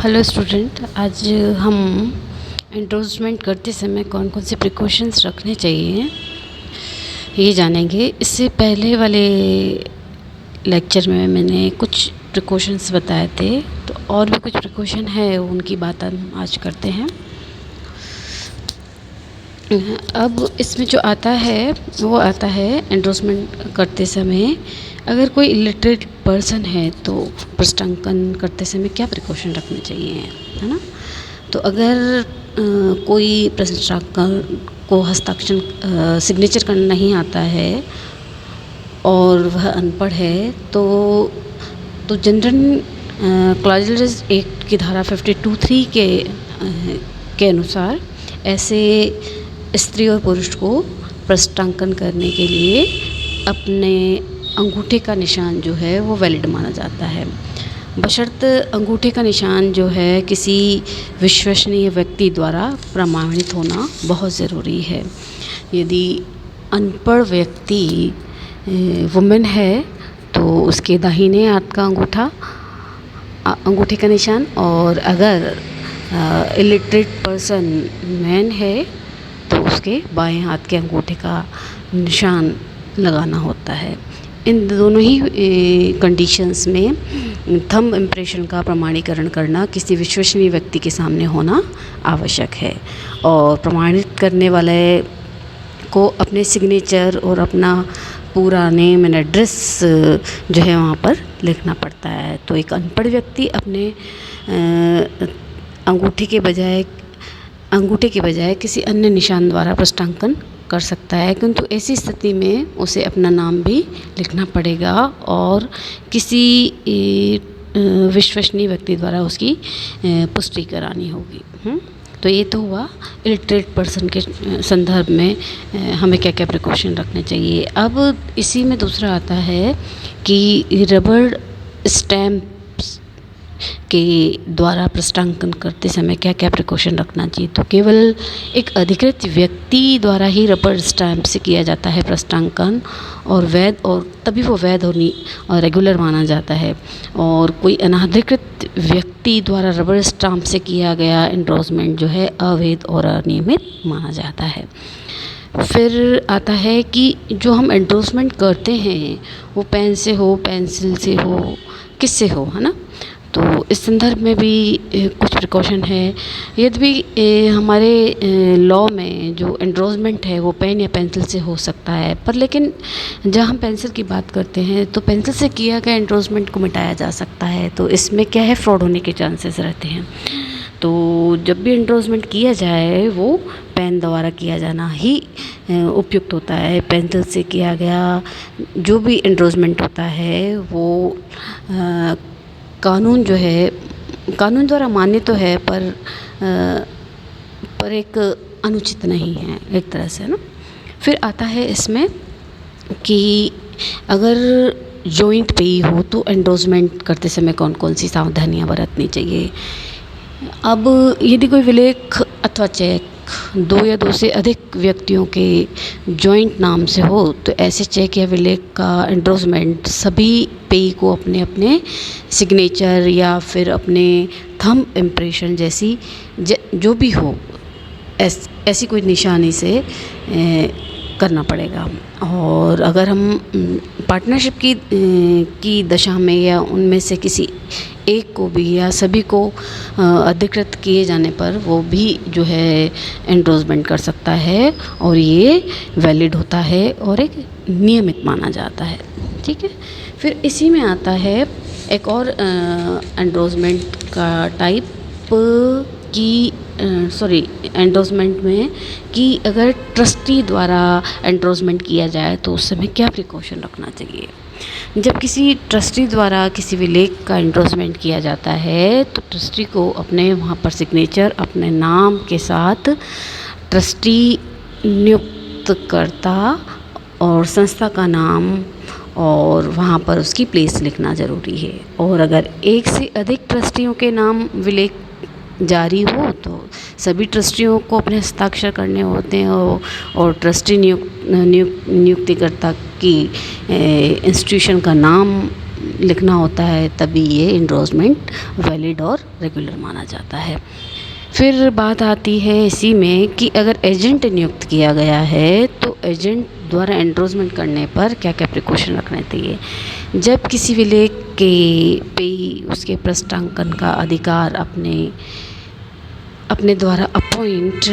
Hello student, आज हम endorsement करते समय कौन कौन से प्रिकॉशंस रखने चाहिए ये जानेंगे। इससे पहले वाले लेक्चर में मैंने कुछ प्रिकॉशंस बताए थे, तो और भी कुछ प्रिकॉशन है, उनकी बात हम आज करते हैं। अब इसमें जो आता है वो आता है एंडोर्समेंट करते समय अगर कोई इलिटरेट पर्सन है तो प्रश्नांकन करते समय क्या प्रिकॉशन रखने चाहिए, है ना। तो अगर कोई प्रश्नांकन को हस्ताक्षर सिग्नेचर करना नहीं आता है और वह अनपढ़ है तो जनरल क्लॉजेज एक्ट की धारा 52(3) के अनुसार ऐसे स्त्री और पुरुष को प्रश्नांकन करने के लिए अपने अंगूठे का निशान जो है वो वैलिड माना जाता है, बशर्ते अंगूठे का निशान जो है किसी विश्वसनीय व्यक्ति द्वारा प्रमाणित होना बहुत ज़रूरी है। यदि अनपढ़ व्यक्ति वुमेन है तो उसके दाहिने हाथ का अंगूठे का निशान, और अगर इलिटरेट पर्सन मैन है तो उसके बाएं हाथ के अंगूठे का निशान लगाना होता है। इन दोनों ही कंडीशंस में थंब इम्प्रेशन का प्रमाणीकरण करना किसी विश्वसनीय व्यक्ति के सामने होना आवश्यक है, और प्रमाणित करने वाले को अपने सिग्नेचर और अपना पूरा नेम एंड एड्रेस जो है वहाँ पर लिखना पड़ता है। तो एक अनपढ़ व्यक्ति अपने अंगूठे के बजाय किसी अन्य निशान द्वारा प्रश्नांकन कर सकता है, किंतु ऐसी स्थिति में उसे अपना नाम भी लिखना पड़ेगा और किसी विश्वसनीय व्यक्ति द्वारा उसकी पुष्टि करानी होगी। तो ये तो हुआ इलिटरेट पर्सन के संदर्भ में हमें क्या क्या प्रिकॉशन रखने चाहिए। अब इसी में दूसरा आता है कि रबर स्टैम्प के द्वारा प्रश्नांकन करते समय क्या क्या प्रिकॉशन रखना चाहिए। तो केवल एक अधिकृत व्यक्ति द्वारा ही रबर स्टैम्प से किया जाता है प्रश्नांकन, और तभी वो वैध और रेगुलर माना जाता है, और कोई अनाधिकृत व्यक्ति द्वारा रबर स्टैम्प से किया गया एंडोर्समेंट जो है अवैध और अनियमित माना जाता है। फिर आता है कि जो हम एंडोर्समेंट करते हैं वो पेन से हो, पेंसिल से हो, किससे हो, है ना। तो इस संदर्भ में भी कुछ प्रिकॉशन है। यद्यपि हमारे लॉ में जो एंडोर्समेंट है वो पेन या पेंसिल से हो सकता है, पर लेकिन जब हम पेंसिल की बात करते हैं तो पेंसिल से किया गया एंडोर्समेंट को मिटाया जा सकता है, तो इसमें क्या है, फ्रॉड होने के चांसेस रहते हैं। तो जब भी एंडोर्समेंट किया जाए वो पेन द्वारा किया जाना ही उपयुक्त होता है। पेंसिल से किया गया जो भी एंडोर्समेंट होता है वो कानून द्वारा मान्य तो है, पर एक अनुचित नहीं है एक तरह से, ना। फिर आता है इसमें कि अगर जॉइंट पेई हो तो एंडोर्समेंट करते समय कौन कौन सी सावधानियां बरतनी चाहिए। अब यदि कोई विलेख अथवा चेक दो या दो से अधिक व्यक्तियों के जॉइंट नाम से हो तो ऐसे चेक या विलेख का एंडोर्समेंट सभी पेई को अपने अपने सिग्नेचर या फिर अपने थंब इम्प्रेशन जैसी जो भी हो ऐसी कोई निशानी से करना पड़ेगा। और अगर हम पार्टनरशिप की दशा में या उनमें से किसी एक को भी या सभी को अधिकृत किए जाने पर वो भी जो है एंडोर्समेंट कर सकता है, और ये वैलिड होता है और एक नियमित माना जाता है, ठीक है। फिर इसी में आता है एक और एंडोर्समेंट का टाइप एंडोर्समेंट में कि अगर ट्रस्टी द्वारा एंडोर्समेंट किया जाए तो उस समय क्या प्रिकॉशन रखना चाहिए। जब किसी ट्रस्टी द्वारा किसी विलेख का एंडोर्समेंट किया जाता है तो ट्रस्टी को अपने वहाँ पर सिग्नेचर अपने नाम के साथ ट्रस्टी नियुक्तकर्ता और संस्था का नाम और वहाँ पर उसकी प्लेस लिखना ज़रूरी है। और अगर एक से अधिक ट्रस्टियों के नाम विलेख जारी हो तो सभी ट्रस्टियों को अपने हस्ताक्षर करने होते हैं, और ट्रस्टी नियुक्तिकर्ता की इंस्टीट्यूशन का नाम लिखना होता है तभी ये एंडोर्समेंट वैलिड और रेगुलर माना जाता है। फिर बात आती है इसी में कि अगर एजेंट नियुक्त किया गया है तो एजेंट द्वारा एंडोर्समेंट करने पर क्या क्या प्रिकॉशन रखने चाहिए। जब किसी विलेख के पेई उसके पृष्ठांकन का अधिकार अपने द्वारा अपॉइंट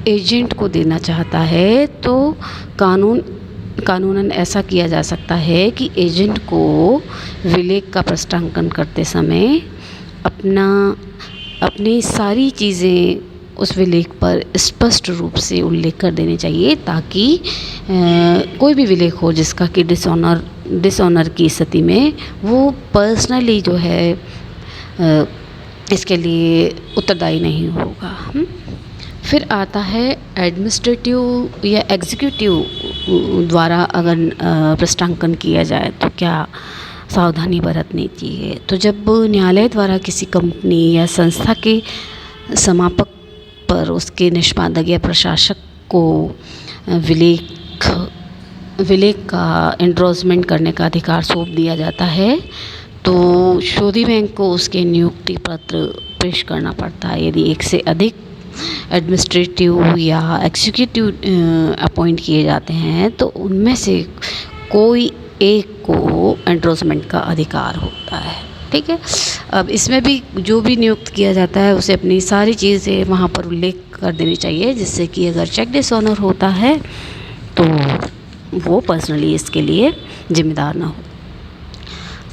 एजेंट को देना चाहता है तो कानूनन ऐसा किया जा सकता है कि एजेंट को विलेख का पृष्ठांकन करते समय अपनी सारी चीज़ें उस विलेख पर स्पष्ट रूप से उल्लेख कर देने चाहिए, ताकि कोई भी विलेख हो जिसका कि डिसऑनर की स्थिति में वो पर्सनली जो है इसके लिए उत्तरदायी नहीं होगा। फिर आता है एडमिनिस्ट्रेटिव या एग्जीक्यूटिव द्वारा अगर पृष्ठांकन किया जाए तो क्या सावधानी बरतनी चाहिए। तो जब न्यायालय द्वारा किसी कंपनी या संस्था के समापक पर उसके निष्पादक या प्रशासक को विलेख का एंडोर्समेंट करने का अधिकार सौंप दिया जाता है तो शोधी बैंक को उसके नियुक्ति पत्र पेश करना पड़ता है। यदि एक से अधिक एडमिनिस्ट्रेटिव या एग्जीक्यूटिव अपॉइंट किए जाते हैं तो उनमें से कोई एक को एंडोर्समेंट का अधिकार होता है। ठीक है, अब इसमें भी जो भी नियुक्त किया जाता है उसे अपनी सारी चीज़ें वहाँ पर उल्लेख कर देनी चाहिए, जिससे कि अगर चेक डिसऑनर होता है तो वो पर्सनली इसके लिए जिम्मेदार ना हो।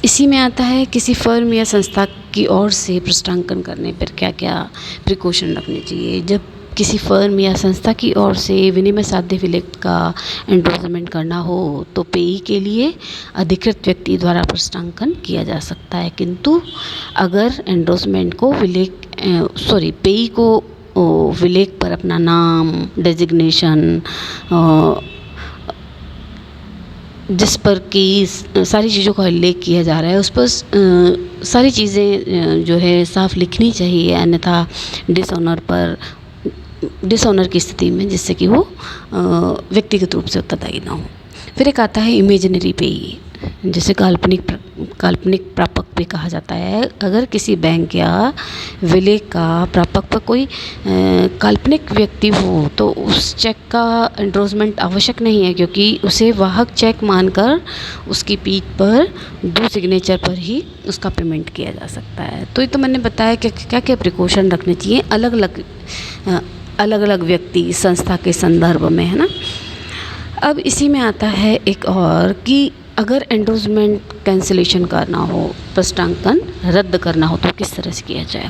इसी में आता है किसी फर्म या संस्था की ओर से पृष्ठांकन करने पर क्या क्या प्रिकॉशन रखने चाहिए। जब किसी फर्म या संस्था की ओर से विनिमय साध्य विलेख का एंडोर्समेंट करना हो तो पेई के लिए अधिकृत व्यक्ति द्वारा पृष्ठांकन किया जा सकता है, किंतु अगर एंडोर्समेंट को पेई को विलेख पर अपना नाम, डेजिग्नेशन, जिस पर कि सारी चीज़ों का उल्लेख किया जा रहा है उस पर सारी चीज़ें जो है साफ लिखनी चाहिए, अन्यथा डिसऑनर की स्थिति में, जिससे कि वो व्यक्तिगत रूप से उत्तरदायी ना हो। फिर एक आता है इमेजिनरी पेई, जिसे काल्पनिक प्रापक भी कहा जाता है। अगर किसी बैंक या विलेख का प्रापक पर कोई काल्पनिक व्यक्ति हो तो उस चेक का एंडोर्समेंट आवश्यक नहीं है, क्योंकि उसे वाहक चेक मानकर उसकी पीठ पर 2 सिग्नेचर पर ही उसका पेमेंट किया जा सकता है। तो ये तो मैंने बताया कि क्या क्या प्रिकॉशन रखने चाहिए अलग अलग व्यक्ति संस्था के संदर्भ में, है ना। अब इसी में आता है एक और कि अगर एंडोर्समेंट कैंसिलेशन करना हो, पृष्ठांकन रद्द करना हो तो किस तरह से किया जाए।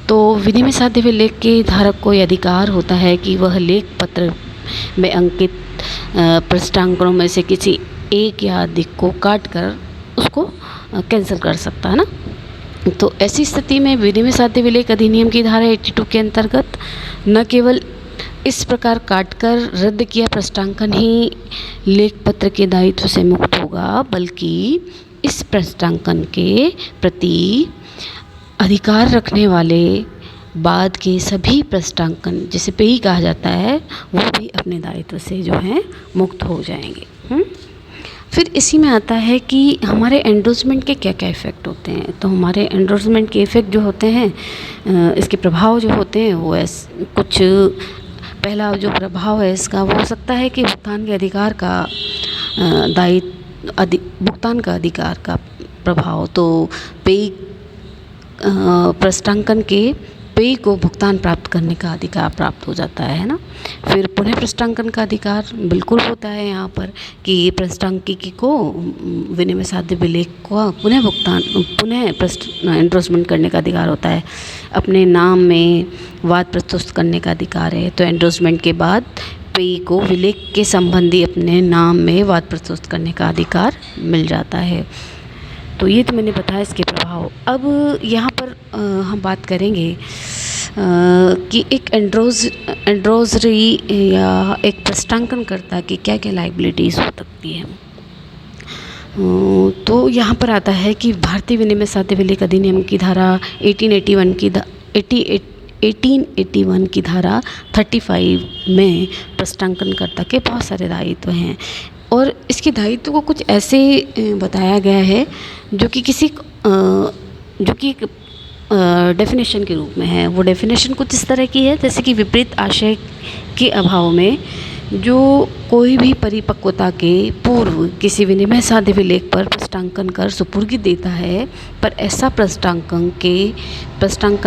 तो विनिमय साध्य विलेख के धारक को यह अधिकार होता है कि वह लेख पत्र में अंकित पृष्ठांकनों में से किसी एक या अधिक को काट कर उसको कैंसिल कर सकता है ना। तो ऐसी स्थिति में विनिमय साध्य विलेख अधिनियम की धारा 82 के अंतर्गत न केवल इस प्रकार काटकर रद्द किया पृष्ठांकन ही लेख पत्र के दायित्व से मुक्त होगा, बल्कि इस पृष्ठांकन के प्रति अधिकार रखने वाले बाद के सभी पृष्ठांकन, जिसे पेई कहा जाता है, वो भी अपने दायित्व से जो है मुक्त हो जाएंगे। फिर इसी में आता है कि हमारे एंडोर्समेंट के क्या क्या इफ़ेक्ट होते हैं। तो हमारे एंडोर्समेंट के इफ़ेक्ट जो होते हैं, इसके प्रभाव जो होते हैं वो कुछ पहला जो प्रभाव है इसका वो हो सकता है कि भुगतान के अधिकार का भुगतान का अधिकार का प्रभाव। तो पेई पृष्ठांकन के पेई को भुगतान प्राप्त करने का अधिकार प्राप्त हो जाता है ना। फिर पुनः पृष्ठांकन का अधिकार बिल्कुल होता है यहाँ पर कि पृष्ठांकिकी को विनिमय साध्य विलेख को पुनः एंडोर्समेंट करने का अधिकार होता है। अपने नाम में वाद प्रस्तुत करने का अधिकार है। तो एंडोर्समेंट के बाद पेई को विलेख के संबंधी अपने नाम में वाद प्रस्तुत करने का अधिकार मिल जाता है। तो ये तो मैंने बताया इसके प्रभाव। अब यहाँ पर हम बात करेंगे कि एक एंडोर्सरी या एक पृष्ठांकनकर्ता की क्या क्या लाइबिलिटीज़ हो सकती है। तो यहाँ पर आता है कि भारतीय विनिमय साध्य विलेख अधिनियम की धारा 1881 की धारा 35 में पृष्ठांकनकर्ता के बहुत सारे दायित्व हैं। और इसके दायित्व को कुछ ऐसे बताया गया है जो कि जो कि एक डेफिनेशन के रूप में है। वो डेफिनेशन कुछ इस तरह की है जैसे कि विपरीत आशय के अभाव में जो कोई भी परिपक्वता के पूर्व किसी विनिमय साध्य विलेख पर प्रष्टांकन कर सुपुर्गी देता है, पर ऐसा प्रष्टांकन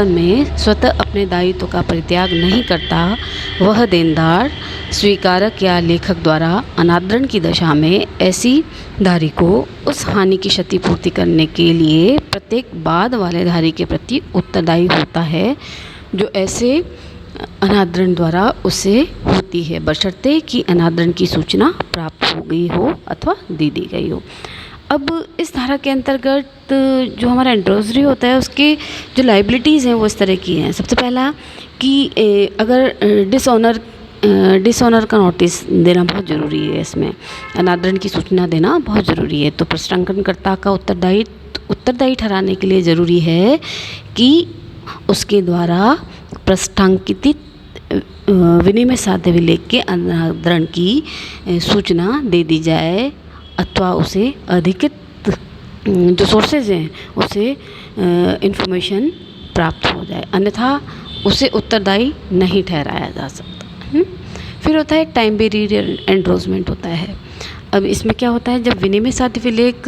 में स्वतः अपने दायित्व का परित्याग नहीं करता, वह देनदार स्वीकारक या लेखक द्वारा अनादरण की दशा में ऐसी धारी को उस हानि की क्षतिपूर्ति करने के लिए प्रत्येक बाद वाले धारी के प्रति उत्तरदायी होता है जो ऐसे अनादरण द्वारा उसे होती है, बशर्ते कि अनादरण की सूचना प्राप्त हो गई हो अथवा दे दी गई हो। अब इस धारा के अंतर्गत जो हमारा एंड्रोसरी होता है उसके जो लाइबिलिटीज़ हैं वो इस तरह की हैं। सबसे पहला कि अगर डिसऑनर का नोटिस देना बहुत ज़रूरी है, इसमें अनादरण की सूचना देना बहुत ज़रूरी है। तो प्रष्टांकनकर्ता का उत्तरदायी ठहराने के लिए ज़रूरी है कि उसके द्वारा प्रष्टांकित विनिमय साध्य विलेख के अनादरण की सूचना दे दी जाए अथवा उसे अधिकृत जो सोर्सेज हैं उसे इंफॉर्मेशन प्राप्त हो जाए, अन्यथा उसे उत्तरदायी नहीं ठहराया जा सकता। फिर होता है टाइम बेरियर एंड्रोसमेंट होता है। अब इसमें क्या होता है, जब विनिमय साध्य विलेख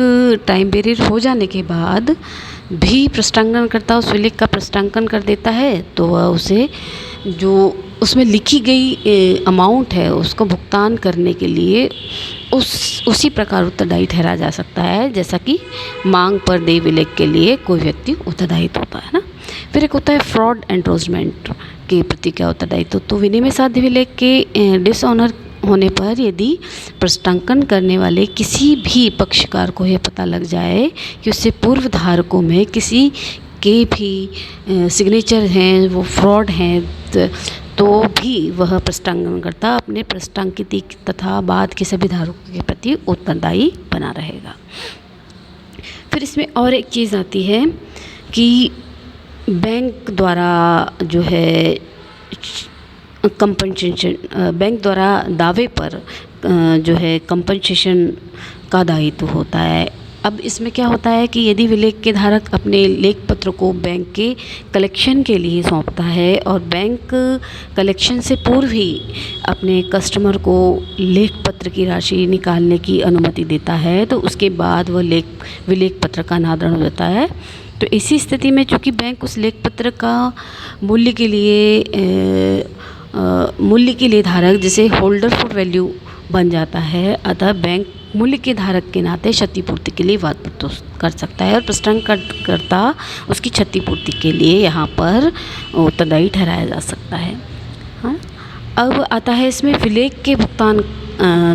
टाइम बेरियर हो जाने के बाद भी प्रष्टांकनकर्ता उस विलेख का प्रष्टांकन कर देता है तो वह उसे जो उसमें लिखी गई अमाउंट है उसको भुगतान करने के लिए उसी प्रकार उत्तरदायी ठहरा जा सकता है जैसा कि मांग पर देय विलेख के लिए कोई व्यक्ति उत्तरदायी होता है ना। फिर एक होता है फ्रॉड एंड्रोसमेंट के प्रति क्या उत्तरदायित्व। तो विनिमय साध्य विलेख के डिसऑनर होने पर यदि प्रष्टांकन करने वाले किसी भी पक्षकार को यह पता लग जाए कि उससे पूर्व धारकों में किसी के भी सिग्नेचर हैं वो फ्रॉड हैं तो भी वह प्रष्टांकनकर्ता अपने प्रष्टांकित तथा बाद के सभी धारकों के प्रति उत्तरदायी बना रहेगा। फिर इसमें और एक चीज़ आती है कि बैंक द्वारा जो है कंपनसेशन, बैंक द्वारा दावे पर जो है कंपनसेशन का दायित्व होता है। अब इसमें क्या होता है कि यदि विलेख के धारक अपने लेख पत्र को बैंक के कलेक्शन के लिए सौंपता है और बैंक कलेक्शन से पूर्व ही अपने कस्टमर को लेख पत्र की राशि निकालने की अनुमति देता है तो उसके बाद वह विलेख पत्र का अनादरण हो जाता है। तो इसी स्थिति में चूँकि बैंक उस लेख पत्र का मूल्य के लिए धारक जैसे होल्डर फॉर वैल्यू बन जाता है, अतः बैंक मूल्य के धारक के नाते क्षतिपूर्ति के लिए वाद प्रस्तुत कर सकता है और प्रष्टांकनकर्ता उसकी क्षतिपूर्ति के लिए यहाँ पर उत्तरदायी ठहराया जा सकता है। हाँ, अब आता है इसमें विलेख के भुगतान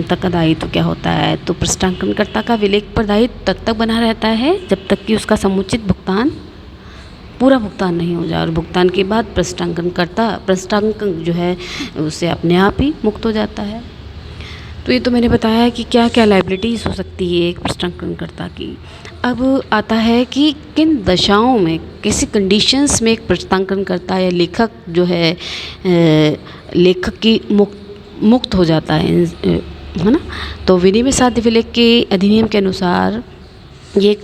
तक का दायित्व क्या होता है। तो प्रष्टांकनकर्ता का विलेख पर दायित्व तब तक बना रहता है जब तक कि उसका समुचित पूरा भुगतान नहीं हो जाए और भुगतान के बाद प्रष्टांकन जो है उससे अपने आप ही मुक्त हो जाता है। तो ये तो मैंने बताया कि क्या क्या लायबिलिटीज़ हो सकती है एक प्रष्टांकनकर्ता की। अब आता है कि किन दशाओं में किसी कंडीशंस में एक प्रष्टांकनकर्ता या लेखक जो है लेखक की मुक्त हो जाता है ना। तो विनिमय साध्य विलेख के अधिनियम के अनुसार ये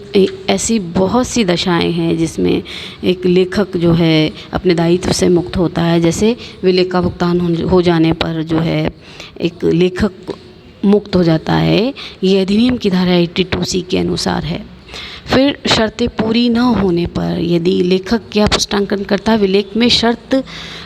ऐसी बहुत सी दशाएं हैं जिसमें एक लेखक जो है अपने दायित्व से मुक्त होता है। जैसे विलेख का भुगतान हो जाने पर जो है एक लेखक मुक्त हो जाता है, ये अधिनियम की धारा 82C के अनुसार है। फिर शर्तें पूरी न होने पर यदि लेखक या प्रष्टांकनकर्ता विलेख में शर्त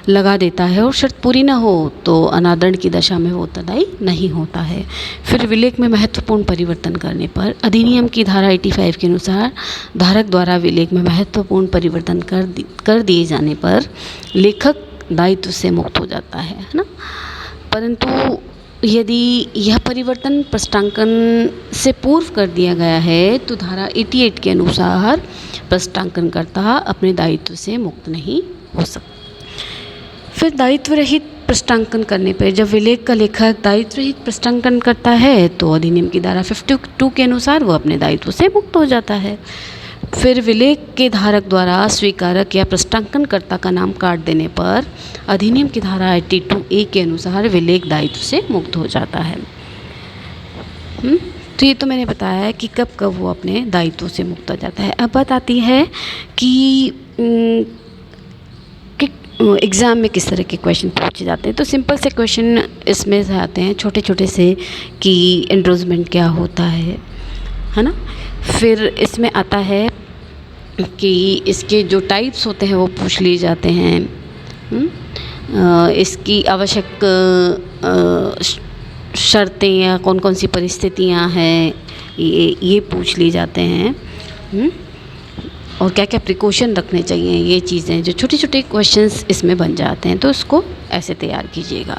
लगा देता है और शर्त पूरी न हो तो अनादरण की दशा में वो उत्तरदायी नहीं होता है। फिर विलेख में महत्वपूर्ण परिवर्तन करने पर अधिनियम की धारा 85 के अनुसार धारक द्वारा विलेख में महत्वपूर्ण परिवर्तन कर दिए जाने पर लेखक दायित्व से मुक्त हो जाता है ना। परंतु यदि यह परिवर्तन प्रष्टांकन से पूर्व कर दिया गया है तो धारा 88 के अनुसार प्रष्टांकनकर्ता अपने दायित्व से मुक्त नहीं हो सकता। फिर दायित्व रहित प्रष्टांकन करने पर जब विलेख का लेखक दायित्व रहित प्रष्टांकन करता है तो अधिनियम की धारा 52 के अनुसार वह अपने दायित्व से मुक्त हो जाता है। फिर विलेख के धारक द्वारा स्वीकारक या प्रष्टांकनकर्ता का नाम काट देने पर अधिनियम की धारा 82A के अनुसार विलेख दायित्व से मुक्त हो जाता है। तो ये तो मैंने बताया है कि कब कब वो अपने दायित्व से मुक्त हो जाता है। अब बात आती है कि एग्ज़ाम में किस तरह के क्वेश्चन पूछे जाते हैं। तो सिंपल से क्वेश्चन इसमें से आते हैं, छोटे छोटे से, कि एंडोर्समेंट क्या होता है ना। फिर इसमें आता है कि इसके जो टाइप्स होते हैं वो पूछ लिए जाते हैं। इसकी आवश्यक शर्तें या कौन कौन सी परिस्थितियां हैं ये पूछ ली जाते हैं। और क्या क्या प्रिकॉशन रखने चाहिए, ये चीज़ें जो छोटे छोटे क्वेश्चंस इसमें बन जाते हैं। तो उसको ऐसे तैयार कीजिएगा।